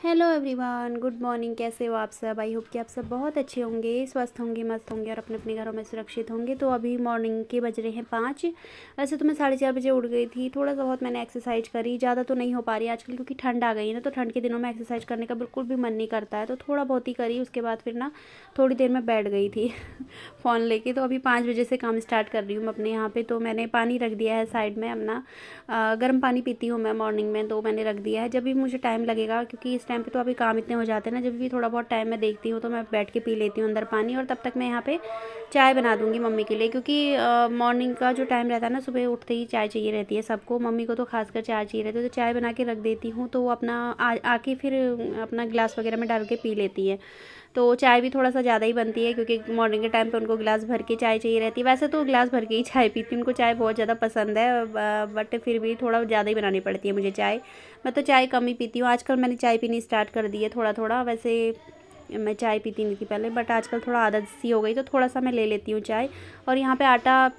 Hello everyone, good morning. कैसे हो आप सब? आई होप कि आप सब बहुत अच्छे होंगे, स्वस्थ होंगे, मस्त होंगे और अपने अपने घरों में सुरक्षित होंगे। तो अभी मॉर्निंग के बज रहे हैं 5। वैसे तो मैं 4:30 बजे उठ गई थी। थोड़ा सा बहुत मैंने एक्सरसाइज करी, ज़्यादा तो नहीं हो पा रही आजकल क्योंकि ठंड आ गई है ना, तो ठंड के दिनों में एक्सरसाइज करने का बिल्कुल भी मन नहीं करता है। तो थोड़ा बहुत ही करी, उसके बाद फिर ना थोड़ी देर में बैठ गई थी फ़ोन लेके। तो अभी 5 बजे से काम स्टार्ट कर रही हूँ मैं अपने यहाँ पे। तो मैंने पानी रख दिया है साइड में अपना। गर्म पानी पीती हूँ मैं मॉर्निंग में, तो मैंने रख दिया है। जब भी मुझे टाइम लगेगा, क्योंकि इस टाइम पे तो अभी काम इतने हो जाते हैं ना, जब भी थोड़ा बहुत टाइम मैं देखती हूँ तो मैं बैठ के पी लेती हूँ अंदर पानी। और तब तक मैं यहाँ पे चाय बना दूँगी मम्मी के लिए, क्योंकि मॉर्निंग का जो टाइम रहता है ना, सुबह उठते ही चाय चाहिए रहती है सबको। मम्मी को तो खासकर चाय चाहिए रहती है, तो चाय बना के रख देती हूँ। तो वो अपना आके फिर अपना गिलास वगैरह में डाल के पी लेती है। तो चाय भी थोड़ा सा ज़्यादा ही बनती है, क्योंकि मॉर्निंग के टाइम पे उनको गिलास भर के चाय चाहिए रहती है। वैसे तो गिलास भर के ही चाय पीती हूँ, उनको चाय बहुत ज़्यादा पसंद है, बट फिर भी थोड़ा ज़्यादा ही बनानी पड़ती है मुझे चाय। मैं तो चाय कम ही पीती हूँ। आजकल मैंने चाय पीनी स्टार्ट कर दी है थोड़ा थोड़ा। वैसे मैं चाय पीती नहीं थी पहले, बट आजकल थोड़ा आदत सी हो गई, तो थोड़ा सा मैं ले लेती हूँ चाय। और यहाँ पे आटा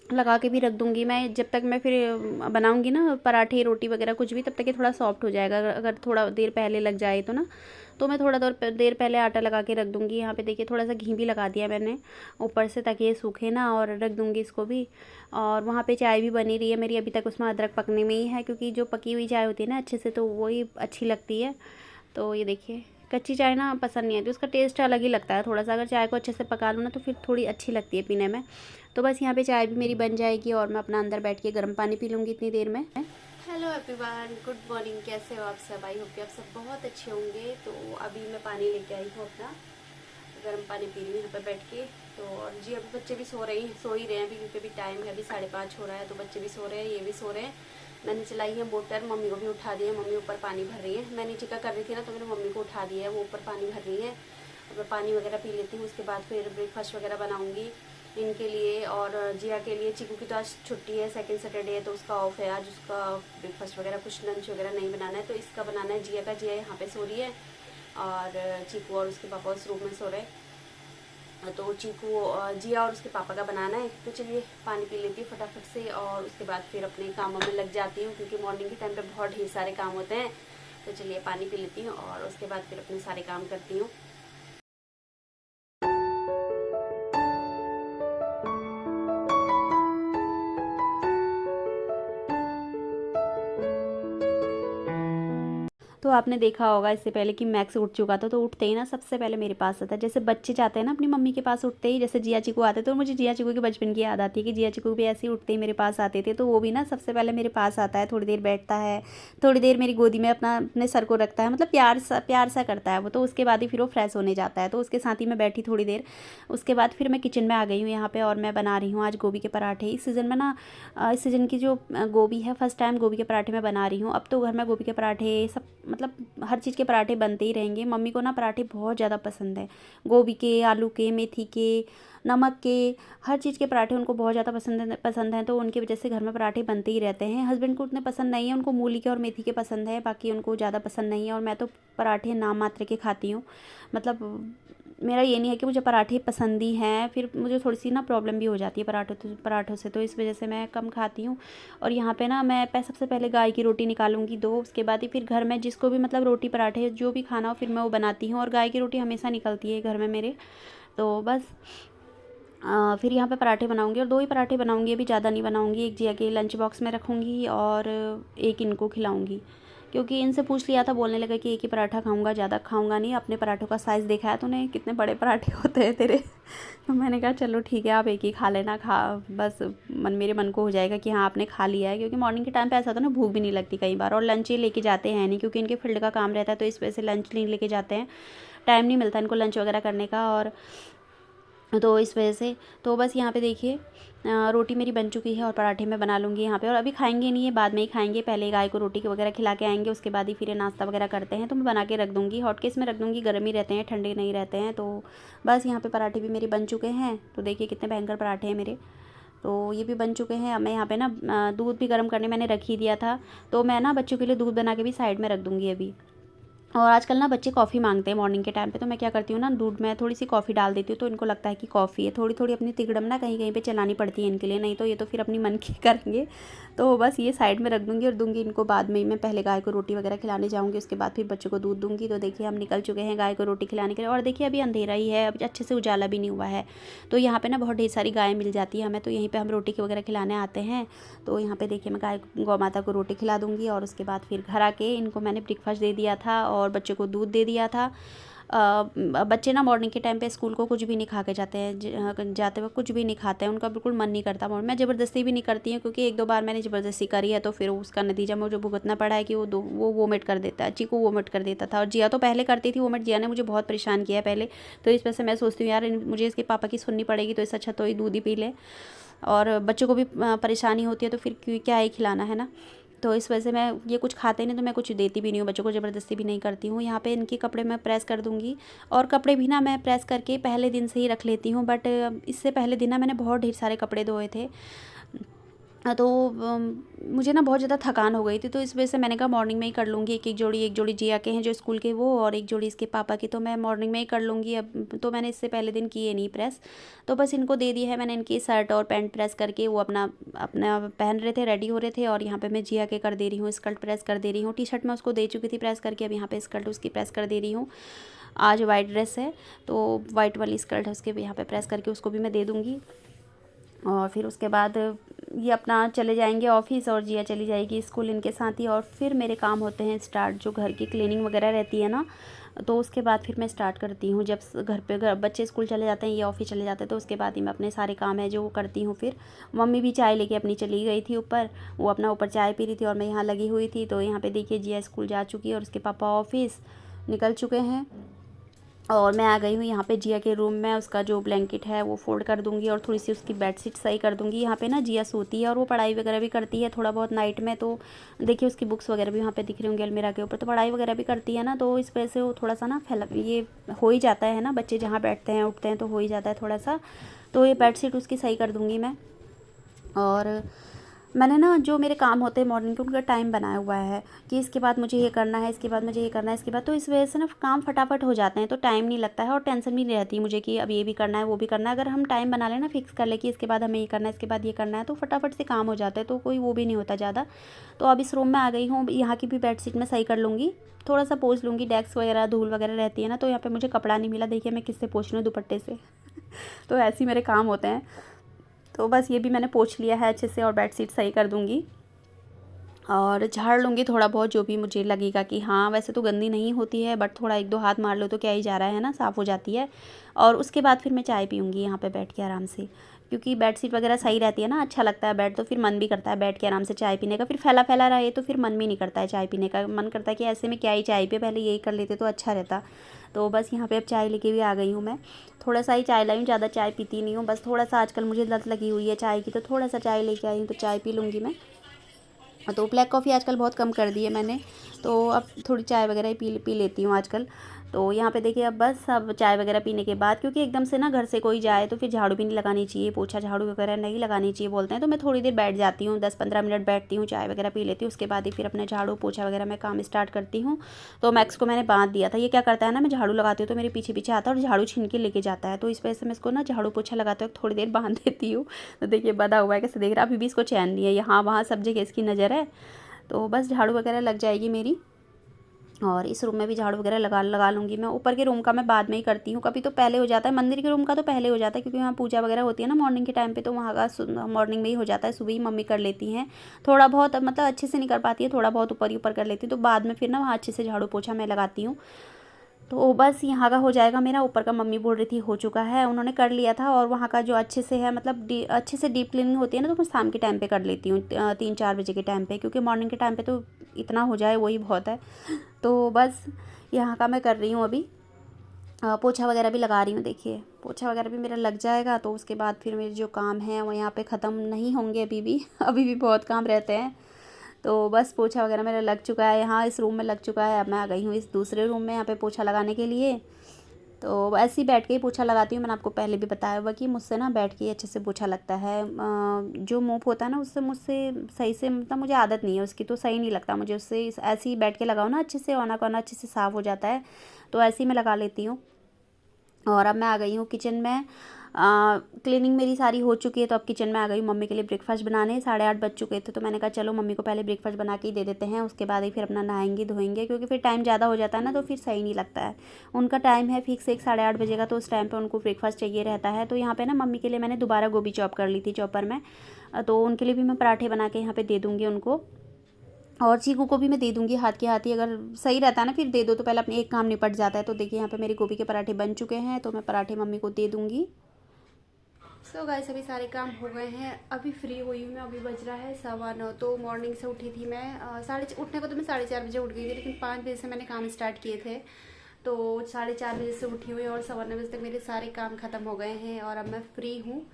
लगा के भी रख दूँगी मैं। जब तक मैं फिर बनाऊँगी ना पराठे रोटी वगैरह कुछ भी, तब तक ये थोड़ा सॉफ्ट हो जाएगा। अगर थोड़ा देर पहले लग जाए तो ना, तो मैं थोड़ा देर पहले आटा लगा के रख दूँगी। यहाँ पे देखिए थोड़ा सा घी भी लगा दिया मैंने ऊपर से, ताकि ये सूखे ना, और रख दूँगी इसको भी। और वहाँ पे चाय भी बनी रही है मेरी अभी तक। उसमें अदरक पकने में ही है, क्योंकि जो पकी हुई चाय होती है ना अच्छे से, तो वही अच्छी लगती है। तो ये देखिए, कच्ची चाय ना पसंद नहीं आती, उसका टेस्ट अलग ही लगता है थोड़ा सा। अगर चाय को अच्छे से पका लूँ ना, तो फिर थोड़ी अच्छी लगती है पीने में। तो बस यहाँ पे चाय भी मेरी बन जाएगी और मैं अपना अंदर बैठ के गर्म पानी पी लूँगी इतनी देर में। Hello everyone, good morning. कैसे हो आप सब? आई होप कि आप सब बहुत अच्छे होंगे। तो अभी मैं पानी लेके आई हूँ अपना, गर्म पानी पी रही हूँ यहाँ पर बैठ के। तो और जी अभी बच्चे भी सो ही रहे हैं अभी, क्योंकि अभी टाइम है, अभी 5:30 हो रहा है। तो बच्चे भी सो रहे हैं, ये भी सो रहे हैं। मैंने चलाई है मोटर, मम्मी को भी उठा दिया है। मम्मी ऊपर पानी भर रही है। मैं नीचे का कर रही थी ना, तो मैंने मम्मी को उठा दिया है, वो ऊपर पानी भर रही है। अब मैं पानी वगैरह पी लेती हूँ, उसके बाद फिर ब्रेकफास्ट वगैरह बनाऊँगी इनके लिए। और जिया के लिए, चीकू की तो आज छुट्टी है, सेकंड सैटरडे है, तो उसका ऑफ है आज। उसका ब्रेकफास्ट वगैरह कुछ लंच वगैरह नहीं बनाना है, तो इसका बनाना है जिया का। जिया यहाँ पे सो रही है और चीकू और उसके पापा उस रूम में सो रहे हैं। तो चीकू जिया और उसके पापा का बनाना है। तो चलिए पानी पी लेती हूँ फटाफट से, और उसके बाद फिर अपने कामों में लग जाती हूँ, क्योंकि मॉर्निंग के टाइम पे बहुत ढेर सारे काम होते हैं। तो चलिए पानी पी लेती हूँ और उसके बाद फिर अपने सारे काम करती हूँ। तो आपने देखा होगा इससे पहले कि मैक्स उठ चुका था, तो उठते ही ना सबसे पहले मेरे पास आता है। जैसे बच्चे जाते हैं ना अपनी मम्मी के पास उठते ही, जैसे जिया चीकू आते, तो मुझे जिया चीकू के बचपन की याद आती है कि जिया चीकू भी ऐसे ही उठते ही मेरे पास आते थे। तो वो भी ना सबसे पहले मेरे पास आता है, थोड़ी देर बैठता है, थोड़ी देर मेरी गोदी में अपने सर को रखता है, मतलब प्यार सा करता है वो। तो उसके बाद ही फिर वो फ्रेश होने जाता है, तो उसके साथ ही मैं बैठी थोड़ी देर। उसके बाद फिर मैं किचन में आ गई हूँ यहाँ पे, और मैं बना रही हूँ आज गोभी के पराठे। इस सीज़न में ना, इस सीज़न की जो गोभी है, फर्स्ट टाइम गोभी के पराठे मैं बना रही हूँ। अब तो घर में गोभी के पराठे सब, मतलब हर चीज़ के पराठे बनते ही रहेंगे। मम्मी को ना पराठे बहुत ज़्यादा पसंद है, गोभी के, आलू के, मेथी के, नमक के, हर चीज़ के पराठे उनको बहुत ज़्यादा पसंद हैं। तो उनकी वजह से घर में पराठे बनते ही रहते हैं। हस्बैंड को उतने पसंद नहीं है, उनको मूली के और मेथी के पसंद है, बाकी उनको ज़्यादा पसंद नहीं है। और मैं तो पराठे नाम मात्र के खाती हूँ, मतलब मेरा ये नहीं है कि मुझे पराठे पसंद ही हैं, फिर मुझे थोड़ी सी ना प्रॉब्लम भी हो जाती है पराठों से, तो इस वजह से मैं कम खाती हूँ। और यहाँ पे ना मैं सबसे पहले गाय की रोटी निकालूंगी 2, उसके बाद ही फिर घर में जिसको भी मतलब रोटी पराठे जो भी खाना हो, फिर मैं वो बनाती हूँ। और गाय की रोटी हमेशा निकलती है घर में मेरे। तो बस फिर यहाँ पे पराठे बनाऊंगी, और 2 ही पराठे बनाऊंगी, अभी ज़्यादा नहीं बनाऊंगी। एक जिया के लंच बॉक्स में रखूँगी और एक इनको खिलाऊँगी, क्योंकि इनसे पूछ लिया था, बोलने लगा कि एक ही पराठा खाऊंगा, ज़्यादा खाऊंगा नहीं। अपने पराठों का साइज़ देखा है तूने, कितने बड़े पराठे होते हैं तेरे तो मैंने कहा चलो ठीक है, आप एक ही खा लेना, बस मेरे मन को हो जाएगा कि हाँ आपने खा लिया है। क्योंकि मॉर्निंग के टाइम पे ऐसा होता है ना, भूख भी नहीं लगती कई बार। और लंच ये लेके जाते हैं नहीं, क्योंकि इनके फील्ड का काम रहता है, तो इस वजह से लंच नहीं लेके जाते हैं। टाइम नहीं मिलता इनको लंच वगैरह करने का, और तो इस वजह से। तो बस यहाँ पे देखिए रोटी मेरी बन चुकी है, और पराठे मैं बना लूँगी यहाँ पे। और अभी खाएंगे नहीं, ये बाद में ही खाएंगे, पहले गाय को रोटी वगैरह खिला के आएंगे, उसके बाद ही फिर नाश्ता वगैरह करते हैं। तो मैं बना के रख दूँगी, हॉटकेस में रख दूँगी, गर्म ही रहते हैं, ठंडे नहीं रहते हैं। तो बस यहाँ पे पराठे भी मेरे बन चुके हैं। तो देखिए कितने भयंकर पराठे हैं मेरे, तो ये भी बन चुके हैं। अब मैं यहाँ पे ना दूध भी गर्म करने मैंने रख ही दिया था, तो मैं ना बच्चों के लिए दूध बना के भी साइड में रख दूँगी अभी। और आजकल ना बच्चे कॉफ़ी मांगते हैं मॉर्निंग के टाइम पे, तो मैं क्या करती हूँ ना, दूध में थोड़ी सी कॉफ़ी डाल देती हूँ, तो इनको लगता है कि कॉफ़ी है। थोड़ी थोड़ी अपनी तिगड़म ना कहीं कहीं पे चलानी पड़ती है इनके लिए, नहीं तो ये तो फिर अपनी मन की करेंगे। तो बस ये साइड में रख दूँगी और दूँगी इनको बाद में ही। मैं पहले गाय को रोटी वगैरह खिलाने जाऊँगी, उसके बाद फिर बच्चों को दूध दूँगी। तो देखिए हम निकल चुके हैं गाय को रोटी खिलाने के लिए, और देखिए अभी अंधेरा ही है, अभी अच्छे से उजाला भी नहीं हुआ है। तो यहाँ पे ना बहुत ढेर सारी गायें मिल जाती है हमें, तो यहीं पे हम रोटी वगैरह खिलाने आते हैं। तो यहाँ पे देखिए मैं गाय गौ माता को रोटी खिला दूँगी, और उसके बाद फिर घर आके इनको मैंने ब्रेकफास्ट दे दिया था और बच्चों को दूध दे दिया था। बच्चे ना मॉर्निंग के टाइम पे स्कूल को कुछ भी नहीं खा के जाते हैं, जाते वक्त कुछ भी नहीं खाते हैं, उनका बिल्कुल मन नहीं करता। मैं ज़बरदस्ती भी नहीं करती हूँ, क्योंकि एक दो बार मैंने ज़बरदस्ती करी है, तो फिर उसका नतीजा मुझे भुगतना पड़ा है कि वो वोमिट कर देता है। चीकू वोमिट कर देता था, और जिया तो पहले करती थी वोमिट, जिया ने मुझे बहुत परेशान किया है पहले। तो इस वजह से मैं सोचती हूँ यार मुझे इसके पापा की सुननी पड़ेगी, तो इससे अच्छा तो ही दूध ही पी ले, और बच्चों को भी परेशानी होती है, तो फिर क्या ही खिलाना है ना। तो इस वजह से मैं ये कुछ खाते नहीं, तो मैं कुछ देती भी नहीं हूँ बच्चों को, ज़बरदस्ती भी नहीं करती हूँ। यहाँ पे इनके कपड़े मैं प्रेस कर दूँगी, और कपड़े भी ना मैं प्रेस करके पहले दिन से ही रख लेती हूँ, बट इससे पहले दिन ना मैंने बहुत ढेर सारे कपड़े धोए थे। तो मुझे ना बहुत ज़्यादा थकान हो गई थी, तो इस वजह से मैंने कहा मॉर्निंग में ही कर लूँगी। एक जोड़ी जिया के हैं जो स्कूल के वो, और एक जोड़ी इसके पापा की, तो मैं मॉर्निंग में ही कर लूँगी। अब तो मैंने इससे पहले दिन किए नहीं प्रेस, तो बस इनको दे दिया है मैंने। इनकी शर्ट और पैंट प्रेस करके वो अपना अपना पहन रहे थे, रेडी हो रहे थे, और यहाँ पे मैं जिया के कर दे रही हूँ, स्कर्ट प्रेस कर दे रही हूँ। टी शर्ट मैं उसको दे चुकी थी प्रेस करके, अब यहाँ पे स्कर्ट उसकी प्रेस कर दे रही हूँ। आज वाइट ड्रेस है, तो वाइट वाली स्कर्ट है उसके यहाँ पे प्रेस करके उसको भी मैं दे दूँगी। और फिर उसके बाद ये अपना चले जाएंगे ऑफिस, और जिया चली जाएगी स्कूल इनके साथ ही। और फिर मेरे काम होते हैं स्टार्ट, जो घर की क्लीनिंग वगैरह रहती है ना, तो उसके बाद फिर मैं स्टार्ट करती हूँ। जब घर बच्चे स्कूल चले जाते हैं, ये ऑफिस चले जाते हैं, तो उसके बाद ही मैं अपने सारे काम है जो वो करती हूँ। फिर मम्मी भी चाय लेके अपनी चली गई थी ऊपर, वो अपना ऊपर चाय पी रही थी और मैं यहाँ लगी हुई थी। तो यहाँ पे देखिए जिया स्कूल जा चुकी है, और उसके पापा ऑफिस निकल चुके हैं, और मैं आ गई हूँ यहाँ पे जिया के रूम में। उसका जो ब्लैंकेट है वो फोल्ड कर दूँगी, और थोड़ी सी उसकी बेडशीट सही कर दूँगी। यहाँ पे ना जिया सोती है, और वो पढ़ाई वगैरह भी करती है थोड़ा बहुत नाइट में। तो देखिए उसकी बुक्स वगैरह भी यहाँ पे दिख रही होंगी अलमीरा के ऊपर, तो पढ़ाई वगैरह भी करती है ना, तो इस वजह से वो थोड़ा सा ना फैला, ये हो ही जाता है ना, बच्चे जहाँ बैठते हैं उठते हैं तो हो ही जाता है थोड़ा सा। तो ये बेडशीट उसकी सही कर दूँगी मैं। और मैंने ना जो मेरे काम होते हैं मॉर्निंग के, उनका टाइम बनाया हुआ है कि इसके बाद मुझे ये करना है, इसके बाद मुझे ये करना है, इसके बाद। तो इस वजह से ना काम फटाफट हो जाते हैं, तो टाइम नहीं लगता है, और टेंशन भी नहीं रहती मुझे कि अब ये भी करना है वो भी करना है। अगर हम टाइम बना लें ना, फिक्स कर ले कि इसके बाद हमें ये करना है, इसके बाद ये करना है, तो फटाफट से काम हो जाता है, तो कोई वो भी नहीं होता ज़्यादा। तो अब इस रूम में आ गई हूँ, यहाँ की भी बेडशीट मैं सही कर लूँगी, थोड़ा सा पोंछ लूँगी। डेस्क वगैरह धूल वगैरह रहती है ना, तो यहाँ पे मुझे कपड़ा नहीं मिला, देखिए मैं किससे पोंछ रही हूँ, दुपट्टे से। तो ऐसे ही मेरे काम होते हैं। तो बस ये भी मैंने पोंछ लिया है अच्छे से, और बेडशीट सही कर दूँगी, और झाड़ लूँगी थोड़ा बहुत जो भी मुझे लगेगा कि हाँ वैसे तो गंदी नहीं होती है, बट थोड़ा एक दो हाथ मार लो तो क्या ही जा रहा है ना, साफ़ हो जाती है। और उसके बाद फिर मैं चाय पीऊँगी यहाँ पे बैठ के आराम से, क्योंकि बेडशीट वगैरह सही रहती है ना, अच्छा लगता है बेड, तो फिर मन भी करता है बैठ के आराम से चाय पीने का। फिर फैला फैला रहे तो फिर मन भी नहीं करता है चाय पीने का, मन करता है कि ऐसे में क्या ही चाय पिए, पहले यही कर लेते तो अच्छा रहता। तो बस यहाँ पे अब चाय लेके भी आ गई हूँ मैं। थोड़ा सा ही चाय लाई हूँ, ज़्यादा चाय पीती नहीं हूँ, बस थोड़ा सा आजकल मुझे लत लगी हुई है चाय की, तो थोड़ा सा चाय लेके आई हूँ, तो चाय पी लूँगी मैं। तो ब्लैक कॉफ़ी आजकल बहुत कम कर दी है मैंने, तो अब थोड़ी चाय वगैरह ही पी लेती हूँ आजकल। तो यहाँ पे देखिए अब बस अब चाय वगैरह पीने के बाद, क्योंकि एकदम से ना घर से कोई जाए तो फिर झाड़ू भी नहीं लगानी चाहिए, पोछा झाड़ू वगैरह नहीं लगानी चाहिए बोलते हैं, तो मैं थोड़ी देर बैठ जाती हूँ, 10-15 मिनट बैठती हूँ, चाय वगैरह पी लेती हूँ, उसके बाद ही फिर अपने झाड़ू पोछा वगैरह मैं काम स्टार्ट करती हूँ। तो मैक्स को मैंने बांध दिया था, ये क्या करता है ना, मैं झाड़ू लगाती हूँ तो मेरे पीछे पीछे आता है और झाड़ू छीन के लेके जाता है, तो इस वजह से मैं इसको ना झाड़ू पोछा लगाते वक्त थोड़ी देर बांध देती हूँ। तो देखिए बधा हुआ है कैसे देख रहा है, अभी भी इसको चैन नहीं है, यहाँ वहाँ सब जगह इसकी नज़र है। तो बस झाड़ू वगैरह लग जाएगी मेरी, और इस रूम में भी झाड़ू वगैरह लगा लूँगी मैं। ऊपर के रूम का मैं बाद में ही करती हूँ, कभी तो पहले हो जाता है, मंदिर के रूम का तो पहले हो जाता है, क्योंकि वहाँ पूजा वगैरह होती है ना मॉर्निंग के टाइम पे, तो वहाँ का मॉर्निंग में ही हो जाता है, सुबह ही मम्मी कर लेती हैं। थोड़ा बहुत मतलब अच्छे से नहीं कर पाती है, थोड़ा बहुत ऊपर ही ऊपर कर लेती हूँ, तो बाद में फिर ना वहाँ अच्छे से झाड़ू पोछा मैं लगाती हूँ। तो बस यहाँ का हो जाएगा मेरा, ऊपर का मम्मी बोल रही थी हो चुका है, उन्होंने कर लिया था। और वहाँ का जो अच्छे से है मतलब अच्छे से डीप क्लीनिंग होती है ना, तो मैं शाम के टाइम पे कर लेती हूँ, 3-4 बजे के टाइम पे, क्योंकि मॉर्निंग के टाइम पे तो इतना हो जाए वही बहुत है। तो बस यहाँ का मैं कर रही हूँ अभी, पोछा वगैरह भी लगा रही हूँ। देखिए पोछा वगैरह भी मेरा लग जाएगा, तो उसके बाद फिर मेरे जो काम हैं वो यहाँ पे ख़त्म नहीं होंगे अभी भी अभी भी बहुत काम रहते हैं। तो बस पोछा वगैरह मेरा लग चुका है, यहाँ इस रूम में लग चुका है। अब मैं आ गई हूँ इस दूसरे रूम में यहाँ पे पोछा लगाने के लिए। तो ऐसे ही बैठ के ही पोछा लगाती हूँ। मैंने आपको पहले भी बताया हुआ कि मुझसे ना बैठ के ही अच्छे से पोछा लगता है। जो मोप होता है ना उससे मुझसे सही से मतलब मुझे आदत नहीं है उसकी, तो सही नहीं लगता मुझे उससे। ऐसे ही बैठ के लगाओ ना अच्छे से, औना कौना अच्छे से साफ़ हो जाता है, तो ऐसे ही मैं लगा लेती हूँ। और अब मैं आ गई हूँ किचन में। क्लीनिंग मेरी सारी हो चुकी है, तो अब किचन में आ गई हूँ मम्मी के लिए ब्रेकफास्ट बनाने। 8:30 बज चुके थे, तो मैंने कहा चलो मम्मी को पहले ब्रेकफास्ट बना के ही दे देते हैं, उसके बाद ही फिर अपना नहाएंगे धोएंगे, क्योंकि फिर टाइम ज़्यादा हो जाता है ना, तो फिर सही नहीं लगता है। उनका टाइम है फिक्स 8:30 बजे का, तो उस टाइम पर उनको ब्रेकफास्ट चाहिए रहता है। तो यहाँ पर ना मम्मी के लिए मैंने दोबारा गोभी चॉप कर ली थी चॉपर में, तो उनके लिए भी मैं पराठे बना के यहाँ पर दे दूँगी उनको। और चीकू को भी मैं दे दूँगी हाथ के हाथ ही, अगर सही रहता है ना फिर दे दो तो पहले अपने एक काम निपट जाता है। तो देखिए यहाँ पे मेरे गोभी के पराठे बन चुके हैं, तो मैं पराठे मम्मी को दे दूँगी। सो गाइस अभी सारे काम हो गए हैं, अभी फ्री हुई हूँ मैं। अभी बज रहा है 9:15। तो मॉर्निंग से उठी थी मैं उठने को तो मैं 4:30 बजे उठ गई थी, लेकिन 5 बजे से मैंने काम स्टार्ट किए थे, तो 4:30 बजे से उठी हुई और 9:15 बजे तक मेरे सारे काम ख़त्म हो गए हैं। और अब मैं फ्री हूँ,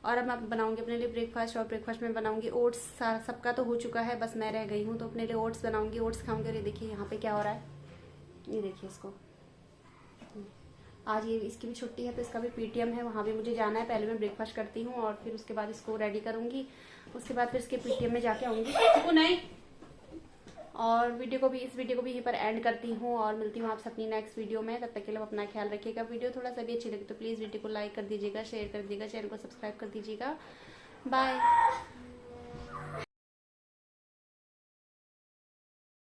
और अब मैं बनाऊंगी अपने लिए ब्रेकफास्ट। और ब्रेकफास्ट में बनाऊंगी ओट्स। सारा सबका तो हो चुका है, बस मैं रह गई हूँ, तो अपने लिए ओट्स बनाऊंगी, ओट्स खाऊंगी। और ये देखिए यहाँ पे क्या हो रहा है, ये देखिए इसको। आज ये इसकी भी छुट्टी है, तो इसका भी पीटीएम है, वहाँ भी मुझे जाना है। पहले मैं ब्रेकफास्ट करती हूँ और फिर उसके बाद इसको रेडी करूँगी, उसके बाद फिर इसके पीटीएम में जाके आऊँगी। चिकू नहीं। और इस वीडियो को भी यहीं पर एंड करती हूँ, और मिलती हूँ आपसे अपनी नेक्स्ट वीडियो में। तब तक के लिए अपना ख्याल रखिएगा। वीडियो थोड़ा सा भी अच्छी लगी तो प्लीज़ वीडियो को लाइक कर दीजिएगा, शेयर कर दीजिएगा, चैनल को सब्सक्राइब कर दीजिएगा। बाय।